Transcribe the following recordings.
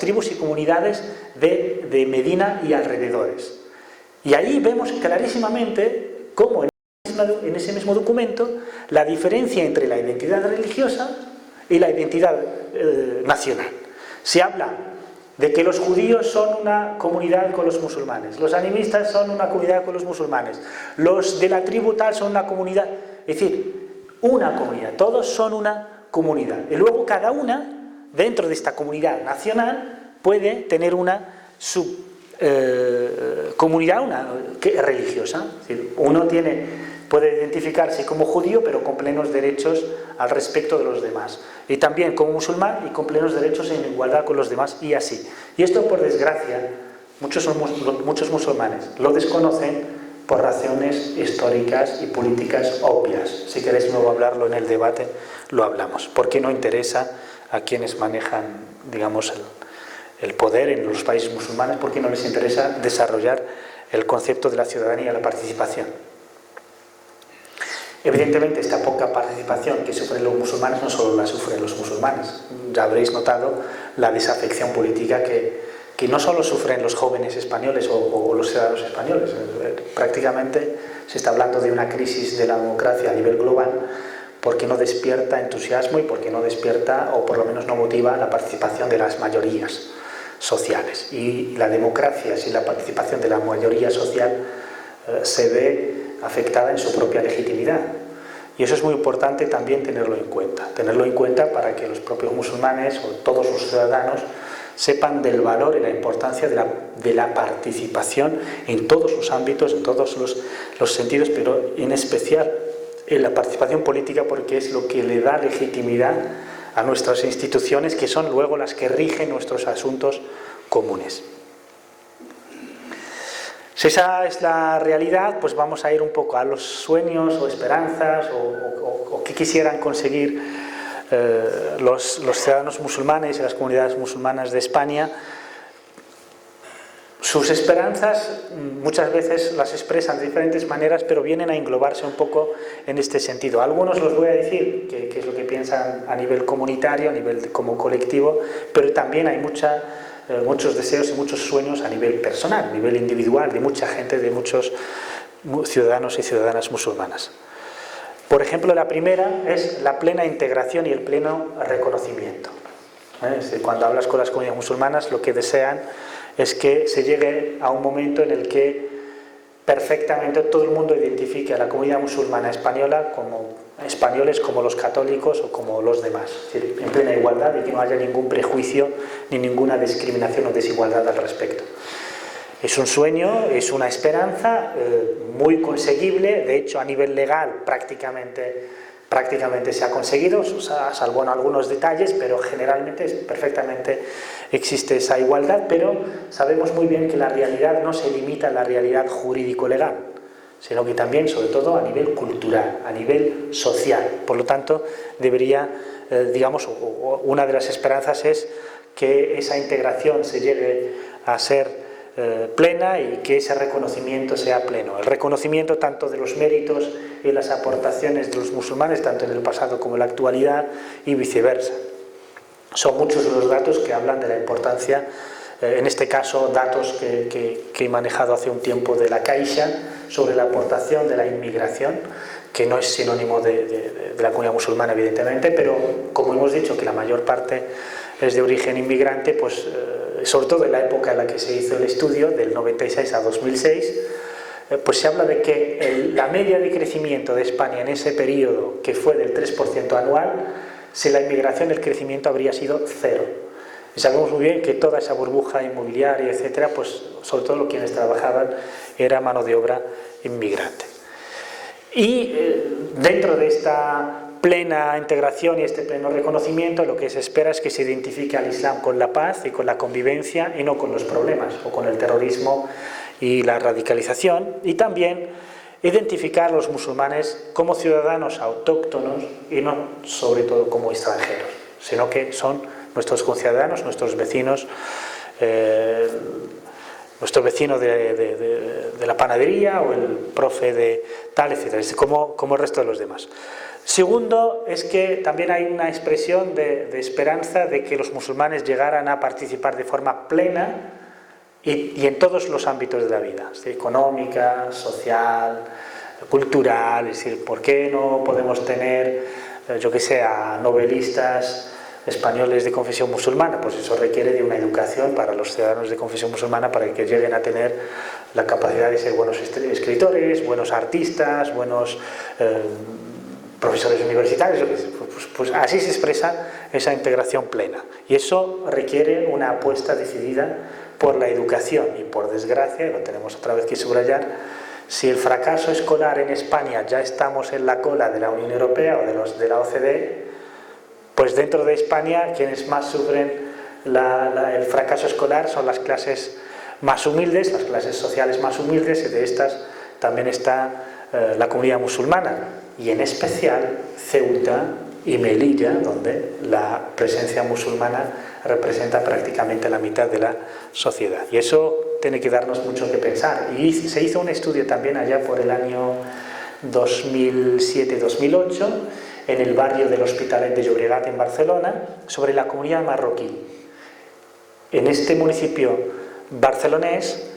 tribus y comunidades de Medina y alrededores. Y ahí vemos clarísimamente cómo en ese mismo documento la diferencia entre la identidad religiosa y la identidad nacional. Se habla de que los judíos son una comunidad con los musulmanes, los animistas son una comunidad con los musulmanes, los de la tribu tal son una comunidad, es decir, una comunidad, todos son una comunidad. Y luego cada una, dentro de esta comunidad nacional, puede tener una subcomunidad religiosa. Es decir, uno puede identificarse como judío, pero con plenos derechos al respecto de los demás. Y también como musulmán y con plenos derechos en igualdad con los demás, y así. Y esto, por desgracia, muchos musulmanes lo desconocen por razones históricas y políticas obvias. Si queréis luego hablarlo en el debate, lo hablamos. Porque no interesa a quienes manejan, digamos, el poder en los países musulmanes, porque no les interesa desarrollar el concepto de la ciudadanía y la participación. Evidentemente, esta poca participación que sufren los musulmanes no solo la sufren los musulmanes. Ya habréis notado la desafección política que no solo sufren los jóvenes españoles o los ciudadanos españoles. Prácticamente se está hablando de una crisis de la democracia a nivel global porque no despierta entusiasmo y porque no despierta, o por lo menos no motiva, la participación de las mayorías sociales. Y la democracia sin la participación de la mayoría social se ve afectada en su propia legitimidad. Y eso es muy importante también tenerlo en cuenta para que los propios musulmanes o todos los ciudadanos sepan del valor y la importancia de la participación en todos los ámbitos, en todos los sentidos, pero en especial en la participación política, porque es lo que le da legitimidad a nuestras instituciones, que son luego las que rigen nuestros asuntos comunes. Si esa es la realidad, pues vamos a ir un poco a los sueños o esperanzas o qué quisieran conseguir los ciudadanos musulmanes y las comunidades musulmanas de España. Sus esperanzas muchas veces las expresan de diferentes maneras, pero vienen a englobarse un poco en este sentido. Algunos los voy a decir, que es lo que piensan a nivel comunitario, a nivel como colectivo, pero también hay muchos deseos y muchos sueños a nivel personal, a nivel individual, de mucha gente, de muchos ciudadanos y ciudadanas musulmanas. Por ejemplo, la primera es la plena integración y el pleno reconocimiento. Es decir, cuando hablas con las comunidades musulmanas, lo que desean es que se llegue a un momento en el que perfectamente todo el mundo identifique a la comunidad musulmana española como españoles, como los católicos o como los demás, es decir, en plena igualdad, y que no haya ningún prejuicio ni ninguna discriminación o desigualdad al respecto. Es un sueño, es una esperanza muy conseguible. De hecho, a nivel legal prácticamente se ha conseguido, salvo en algunos detalles, pero generalmente perfectamente existe esa igualdad. Pero sabemos muy bien que la realidad no se limita a la realidad jurídico-legal, sino que también, sobre todo, a nivel cultural, a nivel social. Por lo tanto, debería, digamos, una de las esperanzas es que esa integración se llegue a ser plena y que ese reconocimiento sea pleno. El reconocimiento tanto de los méritos y las aportaciones de los musulmanes, tanto en el pasado como en la actualidad, y viceversa. Son muchos los datos que hablan de la importancia, en este caso datos que he manejado hace un tiempo de la Caixa, sobre la aportación de la inmigración, que no es sinónimo de la comunidad musulmana, evidentemente, pero como hemos dicho que la mayor parte es de origen inmigrante, pues sobre todo en la época en la que se hizo el estudio, del 96 a 2006, pues se habla de que la media de crecimiento de España en ese periodo, que fue del 3% anual, si la inmigración, el crecimiento habría sido cero. Y sabemos muy bien que toda esa burbuja inmobiliaria, etcétera, pues sobre todo quienes trabajaban era mano de obra inmigrante. Y dentro de esta plena integración y este pleno reconocimiento, lo que se espera es que se identifique al Islam con la paz y con la convivencia, y no con los problemas o con el terrorismo y la radicalización, y también identificar a los musulmanes como ciudadanos autóctonos y no sobre todo como extranjeros, sino que son nuestros conciudadanos, nuestros vecinos, nuestro vecino de la panadería o el profe de tal, etc., como el resto de los demás. Segundo, es que también hay una expresión de esperanza de que los musulmanes llegaran a participar de forma plena y en todos los ámbitos de la vida, económica, social, cultural. Es decir, ¿por qué no podemos tener, yo que sé, a novelistas españoles de confesión musulmana? Pues eso requiere de una educación para los ciudadanos de confesión musulmana para que lleguen a tener la capacidad de ser buenos escritores, buenos artistas, buenos profesores universitarios. Pues así se expresa esa integración plena, y eso requiere una apuesta decidida por la educación. Y por desgracia, y lo tenemos otra vez que subrayar, si el fracaso escolar en España ya estamos en la cola de la Unión Europea o de la OCDE, pues dentro de España quienes más sufren el fracaso escolar son las clases más humildes, las clases sociales más humildes, y de estas también está la comunidad musulmana, y en especial Ceuta y Melilla, donde la presencia musulmana representa prácticamente la mitad de la sociedad. Y eso tiene que darnos mucho que pensar. Y se hizo un estudio también allá por el año 2007-2008 en el barrio del Hospitalet de Llobregat en Barcelona sobre la comunidad marroquí. En este municipio barcelonés,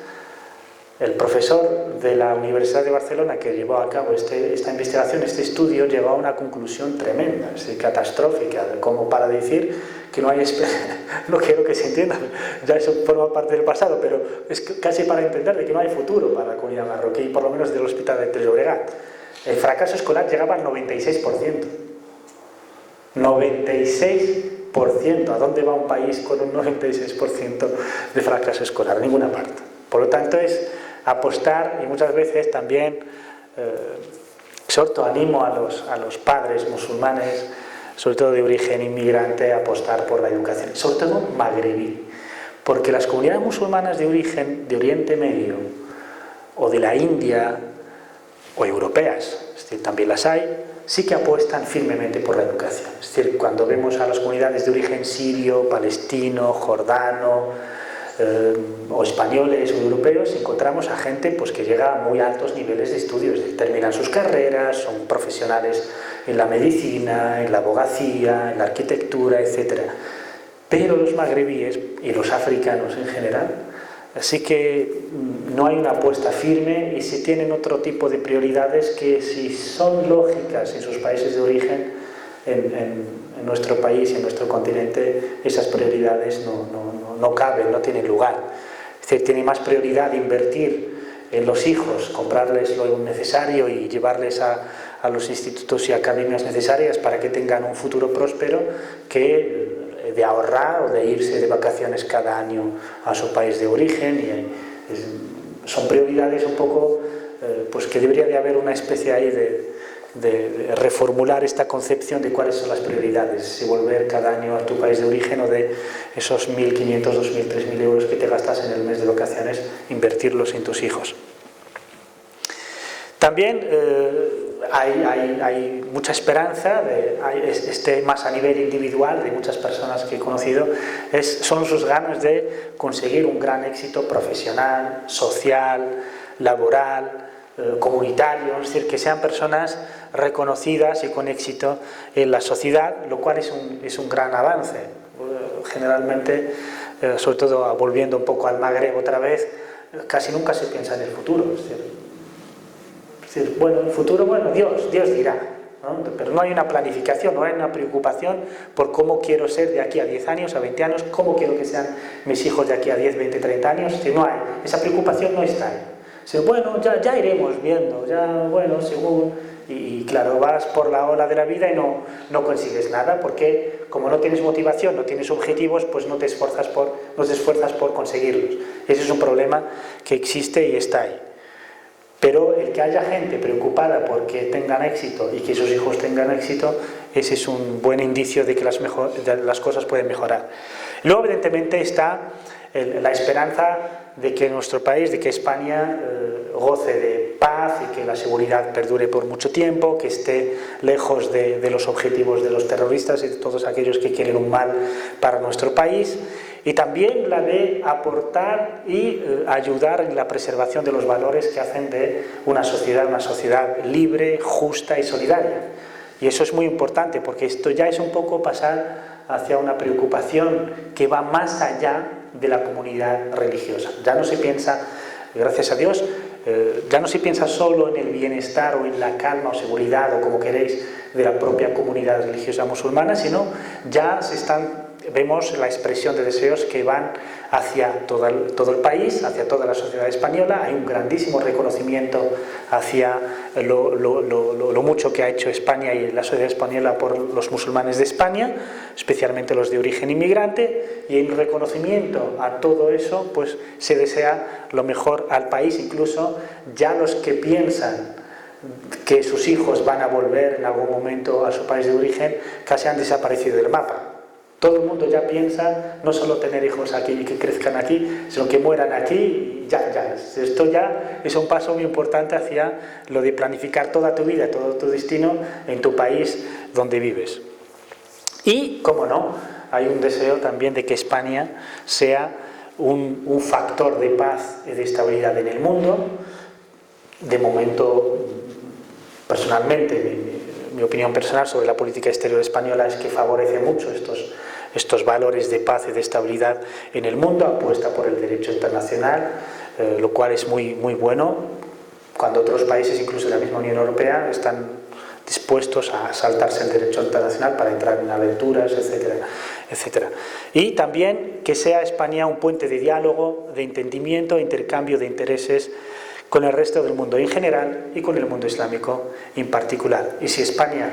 el profesor de la Universidad de Barcelona que llevó a cabo esta investigación, este estudio, llegó a una conclusión tremenda, catastrófica, como para decir que no hay no quiero que se entienda, ya eso forma parte del pasado, pero es casi para entender de que no hay futuro para la comunidad marroquí, por lo menos del Hospital de Llobregat. El fracaso escolar llegaba al 96%. 96%. ¿A dónde va un país con un 96% de fracaso escolar? A ninguna parte. Por lo tanto, es apostar, y muchas veces también animo a los padres musulmanes, sobre todo de origen inmigrante, a apostar por la educación, sobre todo magrebí, porque las comunidades musulmanas de origen de Oriente Medio o de la India o europeas, es decir, también las hay, sí que apuestan firmemente por la educación. Es decir, cuando vemos a las comunidades de origen sirio, palestino, jordano, o españoles o europeos, encontramos a gente pues, que llega a muy altos niveles de estudios, terminan sus carreras, son profesionales en la medicina, en la abogacía, en la arquitectura, etc. Pero los magrebíes y los africanos en general, así que no hay una apuesta firme y se tienen otro tipo de prioridades que, si son lógicas en sus países de origen, en nuestro país y en nuestro continente, esas prioridades no caben, no tienen lugar. Es decir, tiene más prioridad invertir en los hijos, comprarles lo necesario y llevarles a los institutos y academias necesarias para que tengan un futuro próspero, que de ahorrar o de irse de vacaciones cada año a su país de origen. Son prioridades un poco pues que debería de haber una especie ahí de reformular esta concepción de cuáles son las prioridades, si volver cada año a tu país de origen o de esos 1.500, 2.000, 3.000 euros que te gastas en el mes de vacaciones, invertirlos en tus hijos. También hay mucha esperanza, más a nivel individual, de muchas personas que he conocido, son sus ganas de conseguir un gran éxito profesional, social, laboral, comunitario, es decir, que sean personas reconocidas y con éxito en la sociedad, lo cual es un gran avance. Generalmente, sobre todo volviendo un poco al Magreb otra vez, casi nunca se piensa en el futuro. Es decir, bueno, el futuro, bueno, Dios dirá, ¿no? Pero no hay una planificación, no hay una preocupación por cómo quiero ser de aquí a 10 años, a 20 años, cómo quiero que sean mis hijos de aquí a 10, 20, 30 años. Es decir, no hay, esa preocupación no está ahí. Bueno, ya iremos viendo, según, y claro, vas por la ola de la vida y no consigues nada, porque como no tienes motivación, no tienes objetivos, pues no te esfuerzas por conseguirlos. Ese es un problema que existe y está ahí. Pero el que haya gente preocupada porque tengan éxito y que sus hijos tengan éxito, ese es un buen indicio de que las cosas pueden mejorar. Luego, evidentemente, está la esperanza de que nuestro país, de que España goce de paz y que la seguridad perdure por mucho tiempo, que esté lejos de los objetivos de los terroristas y de todos aquellos que quieren un mal para nuestro país, y también la de aportar y ayudar en la preservación de los valores que hacen de una sociedad libre, justa y solidaria. Y eso es muy importante, porque esto ya es un poco pasar hacia una preocupación que va más allá de la comunidad religiosa. Ya no se piensa, gracias a Dios, ya no se piensa solo en el bienestar o en la calma o seguridad o como queréis de la propia comunidad religiosa musulmana, sino ya vemos la expresión de deseos que van hacia todo el país, hacia toda la sociedad española. Hay un grandísimo reconocimiento hacia lo mucho que ha hecho España y la sociedad española por los musulmanes de España, especialmente los de origen inmigrante, y en reconocimiento a todo eso, pues se desea lo mejor al país. Incluso ya los que piensan que sus hijos van a volver en algún momento a su país de origen casi han desaparecido del mapa. Todo el mundo ya piensa no solo tener hijos aquí y que crezcan aquí, sino que mueran aquí y ya. Esto ya es un paso muy importante hacia lo de planificar toda tu vida, todo tu destino en tu país donde vives. Y, cómo no, hay un deseo también de que España sea un factor de paz y de estabilidad en el mundo. De momento, personalmente, mi opinión personal sobre la política exterior española es que favorece mucho estos valores de paz y de estabilidad en el mundo, apuesta por el derecho internacional, lo cual es muy bueno, cuando otros países, incluso de la misma Unión Europea, están dispuestos a saltarse el derecho internacional para entrar en aventuras, etcétera, etcétera. Y también que sea España un puente de diálogo, de entendimiento e intercambio de intereses con el resto del mundo en general y con el mundo islámico en particular. Y si España,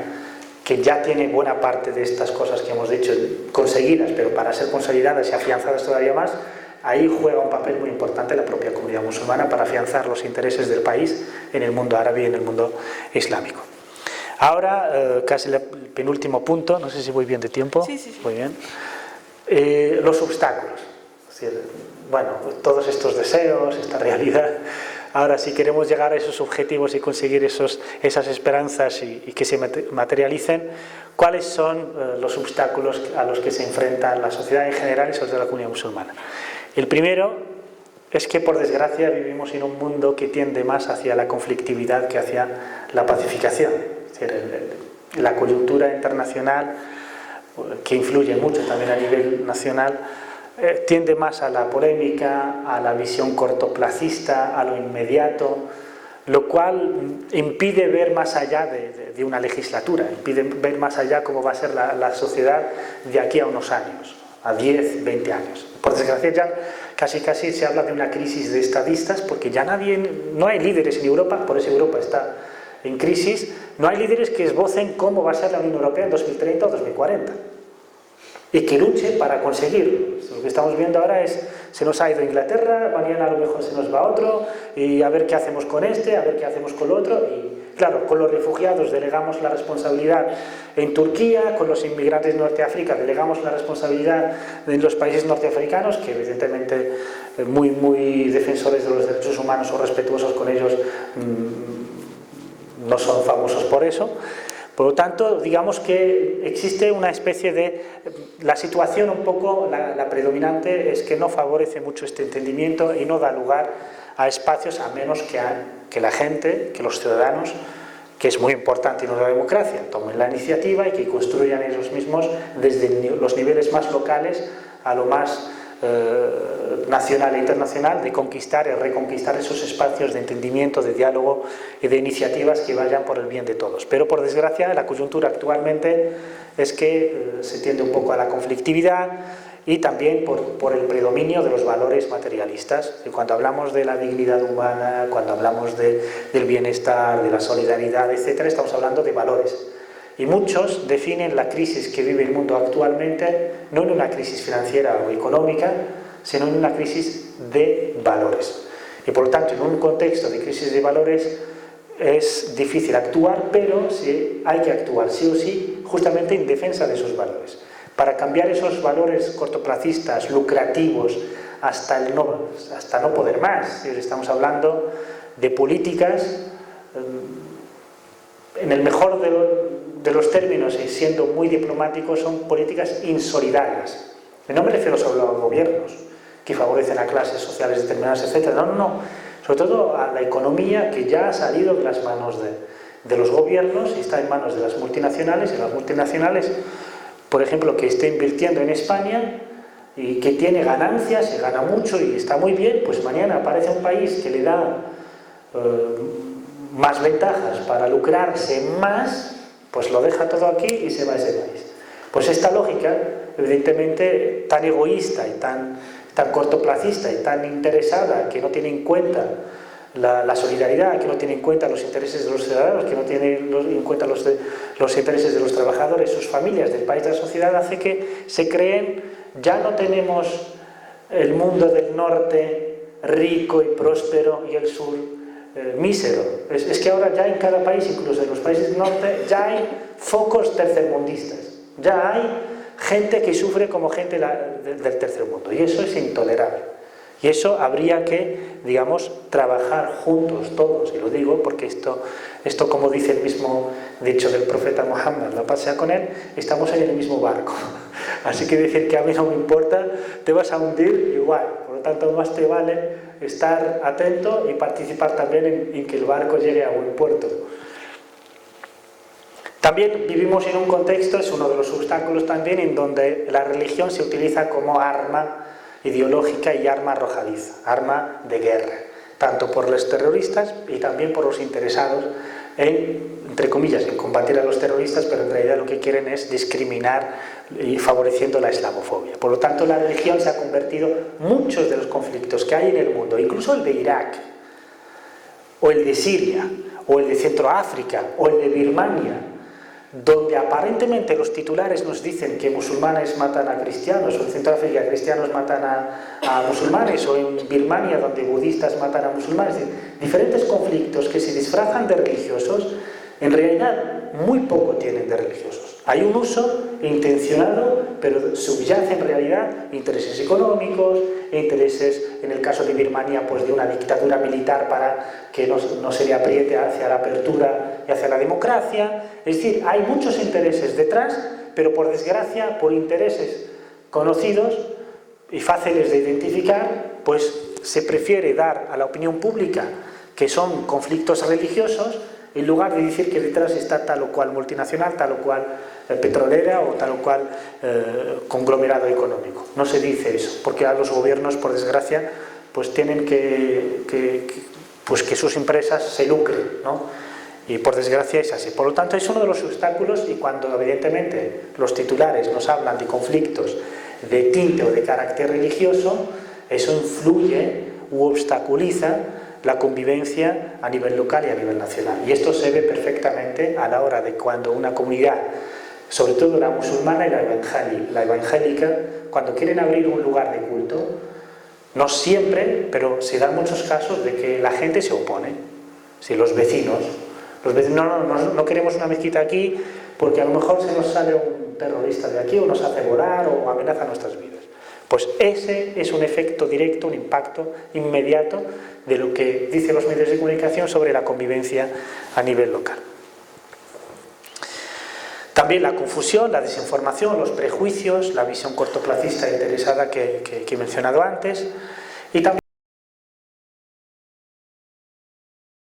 que ya tiene buena parte de estas cosas que hemos dicho conseguidas, pero para ser consolidadas y afianzadas todavía más, ahí juega un papel muy importante la propia comunidad musulmana para afianzar los intereses del país en el mundo árabe y en el mundo islámico. Ahora, casi el penúltimo punto, no sé si voy bien de tiempo. Sí. Muy bien. Los obstáculos. Es decir, bueno, todos estos deseos, esta realidad. Ahora, si queremos llegar a esos objetivos y conseguir esas esperanzas y que se materialicen, ¿cuáles son los obstáculos a los que se enfrenta la sociedad en general y sobre todo la comunidad musulmana? El primero es que, por desgracia, vivimos en un mundo que tiende más hacia la conflictividad que hacia la pacificación. Es decir, la coyuntura internacional, que influye mucho también a nivel nacional, tiende más a la polémica, a la visión cortoplacista, a lo inmediato, lo cual impide ver más allá de una legislatura, impide ver más allá cómo va a ser la sociedad de aquí a unos años, a 10, 20 años. Por desgracia ya casi se habla de una crisis de estadistas, porque ya no hay líderes en Europa, por eso Europa está en crisis, no hay líderes que esbocen cómo va a ser la Unión Europea en 2030 o 2040. Y que luche para conseguirlo. Lo que estamos viendo ahora es, se nos ha ido Inglaterra, mañana a lo mejor se nos va otro, y a ver qué hacemos con este, a ver qué hacemos con lo otro. Y claro, con los refugiados delegamos la responsabilidad en Turquía, con los inmigrantes de Norteáfrica delegamos la responsabilidad en los países norteafricanos, que evidentemente muy defensores de los derechos humanos o respetuosos con ellos no son famosos por eso. Por lo tanto, digamos que existe una especie de... La situación un poco, la predominante, es que no favorece mucho este entendimiento y no da lugar a espacios, a menos que la gente, que los ciudadanos, que es muy importante en una democracia, tomen la iniciativa y que construyan ellos mismos desde los niveles más locales a lo más nacional e internacional, de conquistar y reconquistar esos espacios de entendimiento, de diálogo y de iniciativas que vayan por el bien de todos. Pero por desgracia la coyuntura actualmente es que se tiende un poco a la conflictividad y también por el predominio de los valores materialistas. Y cuando hablamos de la dignidad humana, cuando hablamos del bienestar, de la solidaridad, etcétera, estamos hablando de valores. Y muchos definen la crisis que vive el mundo actualmente no en una crisis financiera o económica, sino en una crisis de valores. Y por lo tanto, en un contexto de crisis de valores es difícil actuar, pero sí hay que actuar sí o sí justamente en defensa de esos valores. Para cambiar esos valores cortoplacistas, lucrativos, hasta no poder más. Estamos hablando de políticas, en el mejor de los términos y siendo muy diplomáticos, son políticas insolidarias. No me refiero solo a los gobiernos que favorecen a clases sociales determinadas, etc. No. Sobre todo a la economía que ya ha salido de las manos de los gobiernos y está en manos de las multinacionales, y las multinacionales, por ejemplo, que esté invirtiendo en España y que tiene ganancias, se gana mucho y está muy bien, pues mañana aparece un país que le da más ventajas para lucrarse más, pues lo deja todo aquí y se va a ese país. Pues esta lógica, evidentemente, tan egoísta y tan cortoplacista y tan interesada, que no tiene en cuenta la solidaridad, que no tiene en cuenta los intereses de los ciudadanos, que no tiene en cuenta los intereses de los trabajadores, sus familias, del país, de la sociedad, hace que se creen, ya no tenemos el mundo del norte rico y próspero y el sur mísero. Es que ahora ya en cada país, incluso en los países del norte, ya hay focos tercermundistas, ya hay gente que sufre como gente del tercer mundo, y eso es intolerable. Y eso habría que, digamos, trabajar juntos todos, y lo digo porque esto como dice el mismo dicho del profeta Muhammad, la paz sea con él, estamos en el mismo barco. Así que decir que a mí no me importa, te vas a hundir igual. Por lo tanto, más te vale estar atento y participar también en que el barco llegue a buen puerto. También vivimos en un contexto, es uno de los obstáculos también, en donde la religión se utiliza como arma ideológica y arma arrojadiza, arma de guerra, tanto por los terroristas y también por los interesados en, entre comillas, en combatir a los terroristas, pero en realidad lo que quieren es discriminar y favoreciendo la islamofobia. Por lo tanto, la religión se ha convertido, muchos de los conflictos que hay en el mundo, incluso el de Irak, o el de Siria, o el de Centroáfrica, o el de Birmania, donde aparentemente los titulares nos dicen que musulmanes matan a cristianos, o en Centroáfrica cristianos matan a musulmanes, o en Birmania donde budistas matan a musulmanes, diferentes conflictos que se disfrazan de religiosos, en realidad muy poco tienen de religiosos. Hay un uso intencionado, pero subyace en realidad intereses económicos, intereses, en el caso de Birmania, pues de una dictadura militar para que no se le apriete hacia la apertura y hacia la democracia. Es decir, hay muchos intereses detrás, pero por desgracia, por intereses conocidos y fáciles de identificar, pues se prefiere dar a la opinión pública que son conflictos religiosos, en lugar de decir que detrás está tal o cual multinacional, tal o cual petrolera o tal o cual conglomerado económico. No se dice eso, porque a los gobiernos, por desgracia, pues tienen que sus empresas se lucren, ¿no? Y por desgracia es así. Por lo tanto, es uno de los obstáculos, y cuando evidentemente los titulares nos hablan de conflictos de tinte o de carácter religioso, eso influye u obstaculiza la convivencia a nivel local y a nivel nacional. Y esto se ve perfectamente a la hora de cuando una comunidad, sobre todo la musulmana y la evangélica, cuando quieren abrir un lugar de culto, no siempre, pero se dan muchos casos de que la gente se opone. Si los vecinos no queremos una mezquita aquí porque a lo mejor se nos sale un terrorista de aquí o nos hace volar o amenaza nuestras vidas. Pues ese es un efecto directo, un impacto inmediato de lo que dicen los medios de comunicación sobre la convivencia a nivel local. También la confusión, la desinformación, los prejuicios, la visión cortoplacista e interesada que he mencionado antes, y también